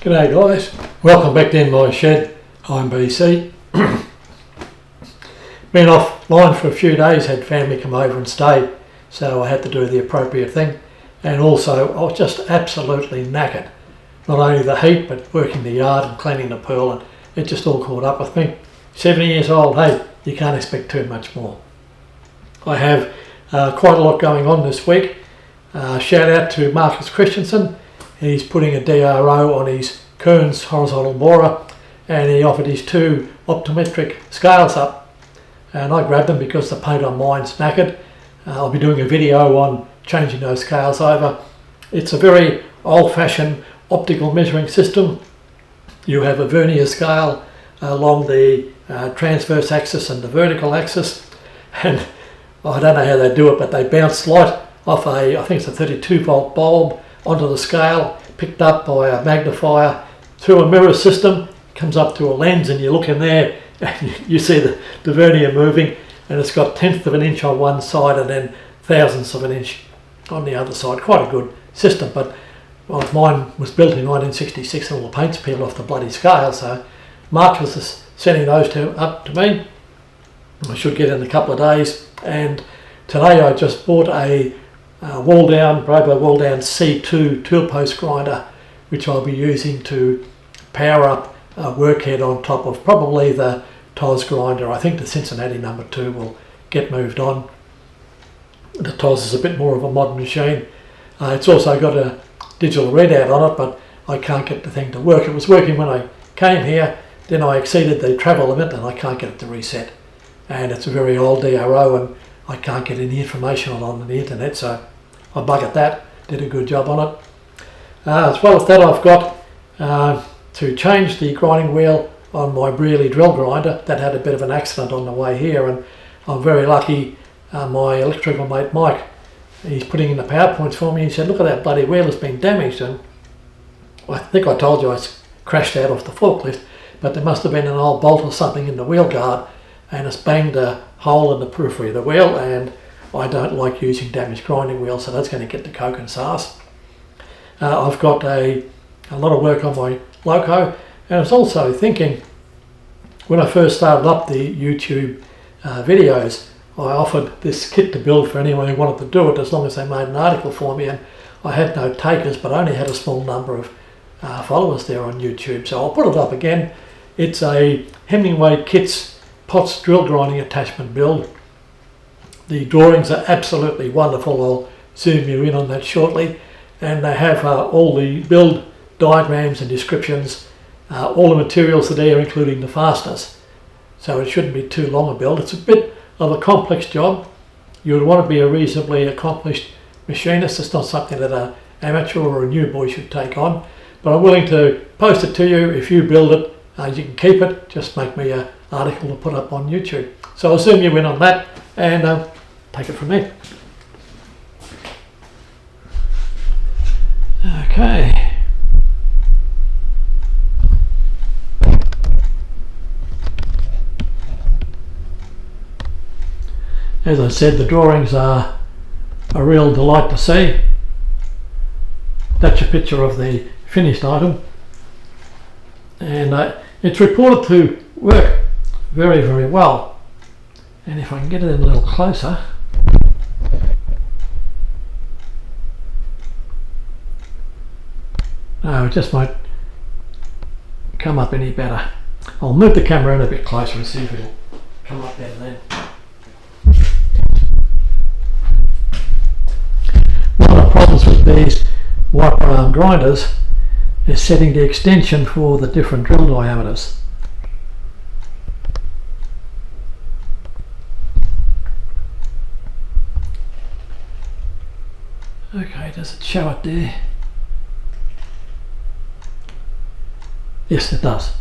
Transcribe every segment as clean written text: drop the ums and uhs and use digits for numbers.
G'day guys, welcome back to In My Shed. I'm BC. Been offline for a few days, had family come over and stay, so I had to do the appropriate thing. And also I was just absolutely knackered. Not only the heat, but working the yard and cleaning the pool, and it just all caught up with me. 70 years old, hey, you can't expect too much more. I have quite a lot going on this week. Shout out to Marcus Christensen. He's putting a DRO on his Kearns horizontal borer, and he offered his 2 optometric scales up, and I grabbed them because the paint on mine's knackered. I'll be doing a video on changing those scales over. It's a very old-fashioned optical measuring system. You have a vernier scale along the transverse axis and the vertical axis, and I don't know how they do it, but they bounce light off I think it's a 32 volt bulb onto the scale, picked up by a magnifier through a mirror system, comes up to a lens, and you look in there and you see the vernier moving, and it's got 1/10 of an inch on one side and then 1/1000 of an inch on the other side. Quite a good system, but well, mine was built in 1966 and all the paint's peeled off the bloody scale, so Marcus is sending those 2 up to me. I should get in a couple of days, and today I just bought a Brey wall down C2 tool post grinder, which I'll be using to power up a workhead on top of probably the TOS grinder. I think the Cincinnati number 2 will get moved on. The TOS is a bit more of a modern machine. It's also got a digital readout on it, but I can't get the thing to work. It was working when I came here, then I exceeded the travel limit and I can't get it to reset. And it's a very old DRO and I can't get any information on the internet, so I buggered that, did a good job on it. As well as that, I've got to change the grinding wheel on my Brey drill grinder. That had a bit of an accident on the way here, and I'm very lucky. My electrical mate Mike, he's putting in the PowerPoints for me. He said, look at that bloody wheel, it's been damaged. And I think I told you I crashed out off the forklift, but there must have been an old bolt or something in the wheel guard, and it's banged a hole in the periphery of the wheel, and I don't like using damaged grinding wheels, so that's going to get the coke and sauce. I've got a lot of work on my loco, and I was also thinking, when I first started up the YouTube videos, I offered this kit to build for anyone who wanted to do it, as long as they made an article for me, and I had no takers, but I only had a small number of followers there on YouTube, so I'll put it up again. It's a Hemingway Kits Potts drill grinding attachment build. The drawings are absolutely wonderful. I'll zoom you in on that shortly, and they have all the build diagrams and descriptions, all the materials that are there, including the fasteners, so it shouldn't be too long a build. It's a bit of a complex job. You would want to be a reasonably accomplished machinist. It's not something that an amateur or a new boy should take on, but I'm willing to post it to you. If you build it, you can keep it. Just make me an article to put up on YouTube. So I'll zoom you in on that and take it from there. Okay. As I said, the drawings are a real delight to see. That's a picture of the finished item, and it's reported to work very, very well. And if I can get it in a little closer, no, it just won't come up any better. I'll move the camera in a bit closer and see if it'll come up better then. One of the problems with these wiper arm grinders is setting the extension for the different drill diameters. Okay, does it show it there? Yes, it does.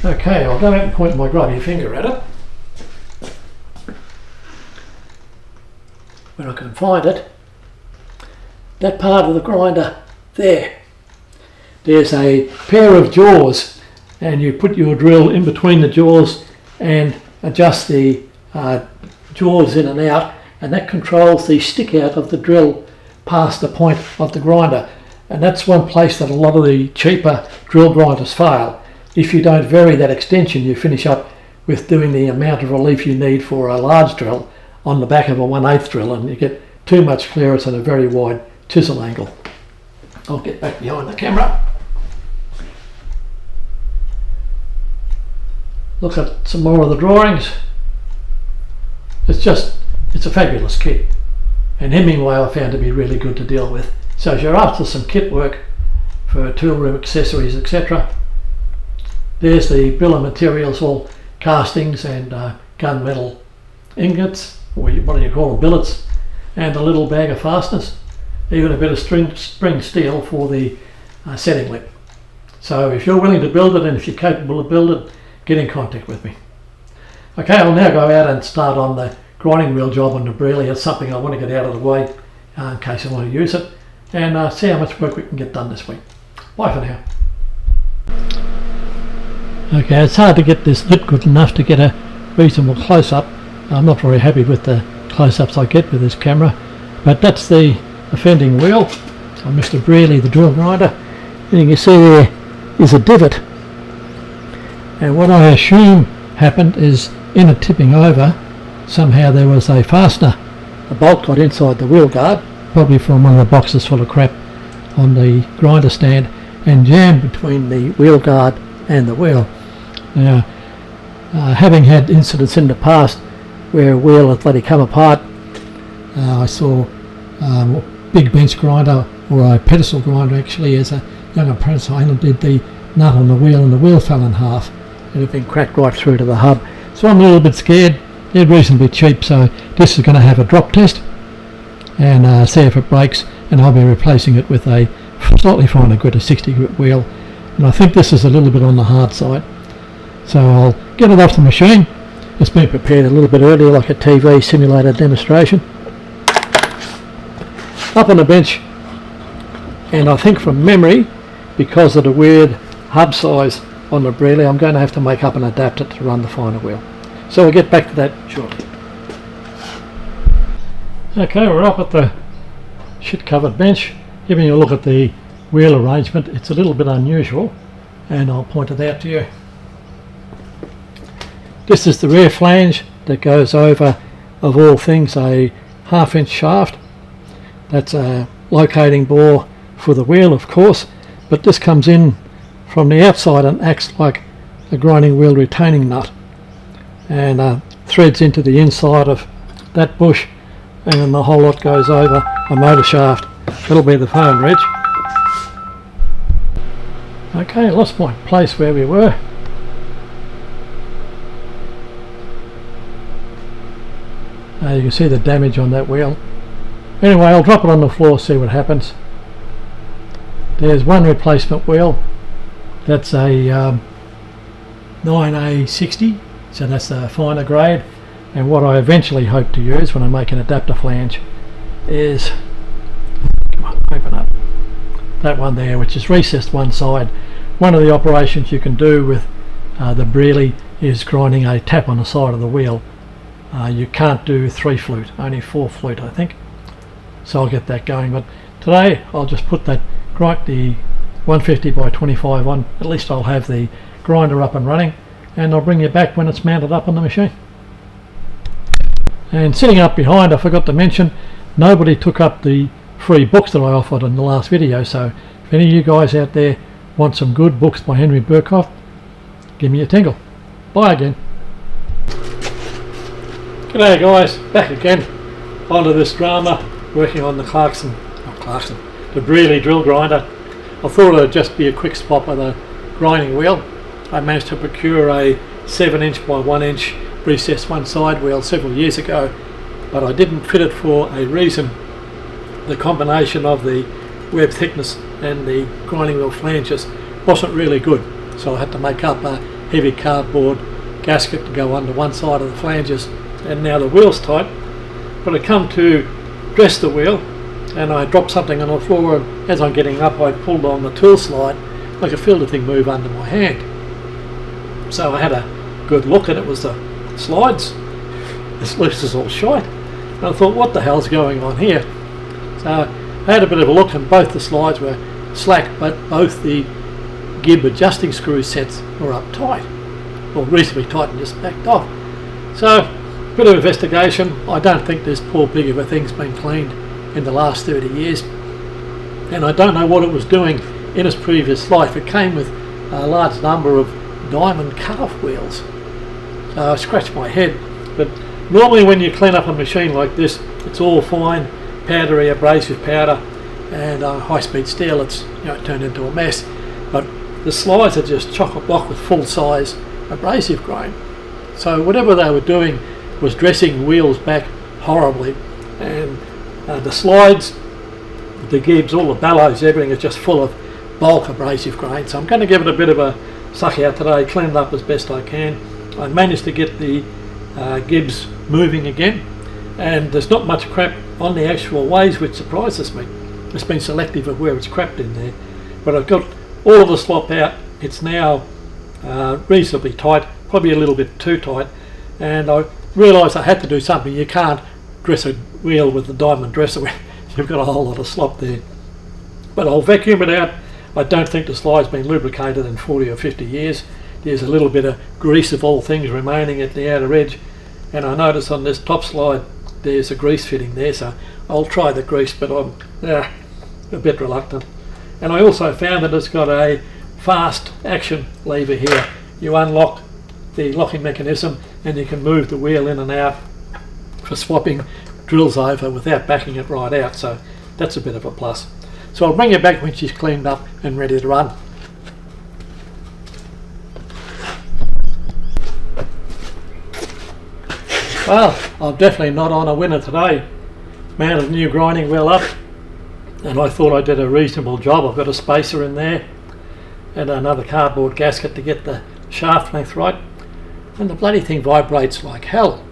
Okay, I'll go out and point my grubby finger at it. When I can find it. That part of the grinder there. There's a pair of jaws, and you put your drill in between the jaws and adjust the jaws in and out, and that controls the stick out of the drill past the point of the grinder. And that's one place that a lot of the cheaper drill grinders fail. If you don't vary that extension, you finish up with doing the amount of relief you need for a large drill on the back of a 1/8 drill, and you get too much clearance at a very wide chisel angle. I'll get back behind the camera. Look at some more of the drawings. It's a fabulous kit, and Hemingway I found to be really good to deal with. So if you're after some kit work for tool room accessories, etc., there's the bill of materials, all castings and gunmetal ingots, or what do you call them, billets, and a little bag of fasteners, even a bit of spring steel for the setting lip. So if you're willing to build it, and if you're capable of building it, get in contact with me. Okay, I'll now go out and start on the grinding wheel job on the Brey. It's something I want to get out of the way in case I want to use it, and see how much work we can get done this week. Bye for now. Okay, it's hard to get this lip good enough to get a reasonable close-up. I'm not very happy with the close-ups I get with this camera, but that's the offending wheel on Mr. Brey, the drill grinder. And you can see there is a divot, and what I assume happened is in it tipping over, somehow there was a fastener, a bolt got inside the wheel guard, probably from one of the boxes full of crap on the grinder stand, and jammed between the wheel guard and the wheel. Now, having had incidents in the past where a wheel has bloody come apart, I saw a big bench grinder, or a pedestal grinder actually, as a young apprentice. I did the nut on the wheel, and the wheel fell in half. It had been cracked right through to the hub. So I'm a little bit scared. They're reasonably cheap, so this is going to have a drop test and see if it breaks, and I'll be replacing it with a slightly finer grit, a 60 grit wheel, and I think this is a little bit on the hard side. So I'll get it off the machine. It's been prepared a little bit earlier, like a TV simulator demonstration. Up on the bench, and I think from memory, because of the weird hub size on the Brey, I'm going to have to make up an adapter to run the finer wheel. So we'll get back to that shortly. Okay, we're up at the shit covered bench, giving you a look at the wheel arrangement. It's a little bit unusual, and I'll point it out to you. This is the rear flange that goes over, of all things, a 1/2 inch shaft. That's a locating bore for the wheel, of course, but this comes in from the outside and acts like a grinding wheel retaining nut, and threads into the inside of that bush, and then the whole lot goes over a motor shaft. That'll be the foam ridge. Okay, lost my place where we were. You can see the damage on that wheel. Anyway, I'll drop it on the floor, see what happens. There's one replacement wheel. That's a 9A60, so that's a finer grade. And what I eventually hope to use when I make an adapter flange is, come on, open up, that one there, which is recessed one side. One of the operations you can do with the Brey is grinding a tap on the side of the wheel. You can't do 3 flute, only 4 flute I think. So I'll get that going, but today I'll just put that the 150 by 25 on. At least I'll have the grinder up and running, and I'll bring you back when it's mounted up on the machine. And sitting up behind, I forgot to mention, nobody took up the free books that I offered in the last video, so if any of you guys out there want some good books by Henry Burkhoff, give me a tingle. Bye again. G'day guys, back again onto this drama, working on the the Brey drill grinder. I thought it would just be a quick spot with a grinding wheel. I managed to procure a 7" by 1" recessed one side wheel several years ago, but I didn't fit it for a reason. The combination of the web thickness and the grinding wheel flanges wasn't really good, so I had to make up a heavy cardboard gasket to go under one side of the flanges, and now the wheel's tight. But I come to dress the wheel and I dropped something on the floor, and as I'm getting up I pulled on the tool slide. I could feel the thing move under my hand, so I had a good look, and it was the slides. This loose is all shite, and I thought, what the hell's going on here? So I had a bit of a look, and both the slides were slack, but both the gib adjusting screw sets were up tight, or reasonably tight, and just backed off. So, bit of investigation. I don't think this poor pig of a thing's been cleaned in the last 30 years, and I don't know what it was doing in its previous life. It came with a large number of diamond cut-off wheels. So I scratched my head, but normally when you clean up a machine like this, it's all fine, powdery abrasive powder and high-speed steel. It's turned into a mess, but the slides are just chock-a-block with full-size abrasive grain. So whatever they were doing was dressing wheels back horribly, and the slides, the gibs, all the bellows, everything is just full of bulk abrasive grain. So I'm going to give it a bit of a suck out today, clean it up as best I can. I managed to get the gibs moving again, and there's not much crap on the actual ways, which surprises me. It's been selective of where it's crapped in there, but I've got all of the slop out. It's now reasonably tight, probably a little bit too tight, and I realised I had to do something. You can't dress a wheel with the diamond dresser when you've got a whole lot of slop there. But I'll vacuum it out. I don't think the slide's been lubricated in 40 or 50 years. There's a little bit of grease of all things remaining at the outer edge, and I notice on this top slide there's a grease fitting there, so I'll try the grease, but I'm a bit reluctant. And I also found that it's got a fast action lever here. You unlock the locking mechanism and you can move the wheel in and out for swapping drills over without backing it right out, so that's a bit of a plus. So I'll bring you back when she's cleaned up and ready to run. Well, I'm definitely not on a winner today. Mounted a new grinding wheel up, and I thought I did a reasonable job. I've got a spacer in there and another cardboard gasket to get the shaft length right, and the bloody thing vibrates like hell.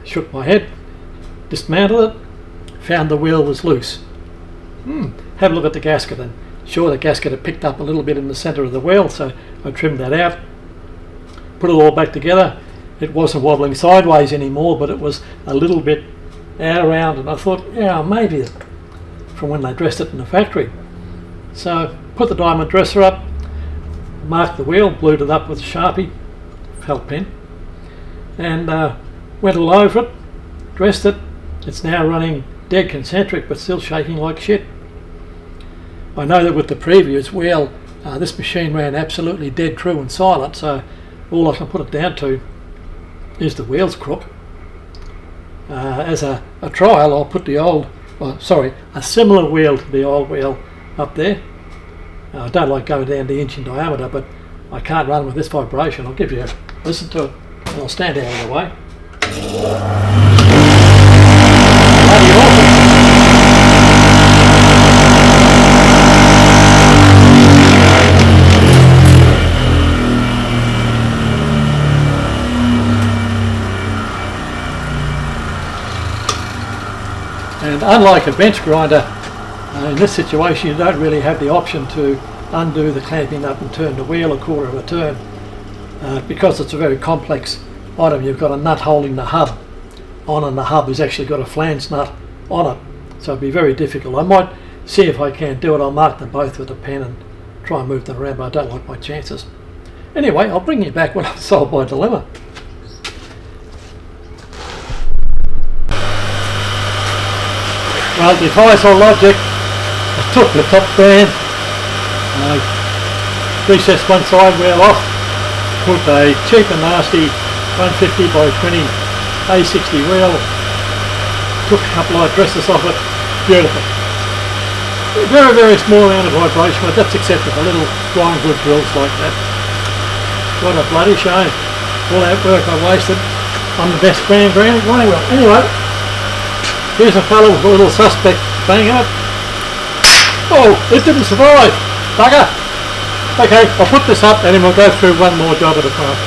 Shook my head, dismantled it, found the wheel was loose. Have a look at the gasket, and sure, the gasket had picked up a little bit in the centre of the wheel, so I trimmed that out, put it all back together. It wasn't wobbling sideways anymore, but it was a little bit out around, and I thought, yeah, maybe from when they dressed it in the factory. So put the diamond dresser up, marked the wheel, glued it up with a Sharpie felt pen, and went all over it, dressed it. It's now running dead concentric, but still shaking like shit. I know that with the previous wheel, this machine ran absolutely dead true and silent, so all I can put it down to is the wheel's crook. As a trial, I'll put a similar wheel to the old wheel up there. I don't like going down the inch in diameter, but I can't run with this vibration. I'll give you a listen to it, and I'll stand out of the way. Bloody awesome. And unlike a bench grinder, in this situation you don't really have the option to undo the clamping up and turn the wheel a quarter of a turn. Because it's a very complex item, you've got a nut holding the hub on, and the hub has actually got a flange nut on it, so it'd be very difficult. I might see if I can do it. I'll mark them both with a pen and try and move them around, but I don't like my chances. Anyway, I'll bring you back when I've solved my dilemma. Well, defies all logic. I took the top band, I recessed one side wheel off, put a cheap and nasty 150 by 20 A60 wheel, took a couple of dresses off it. Beautiful. Very, very small amount of vibration, but that's acceptable. Little grind good drills like that. What a bloody shame. All that work I wasted on the best brand grinding wheel. Anyway, here's a fellow with a little suspect banging it. Oh, it didn't survive. Bugger. Okay, I'll put this up and then we'll go through one more job at a time.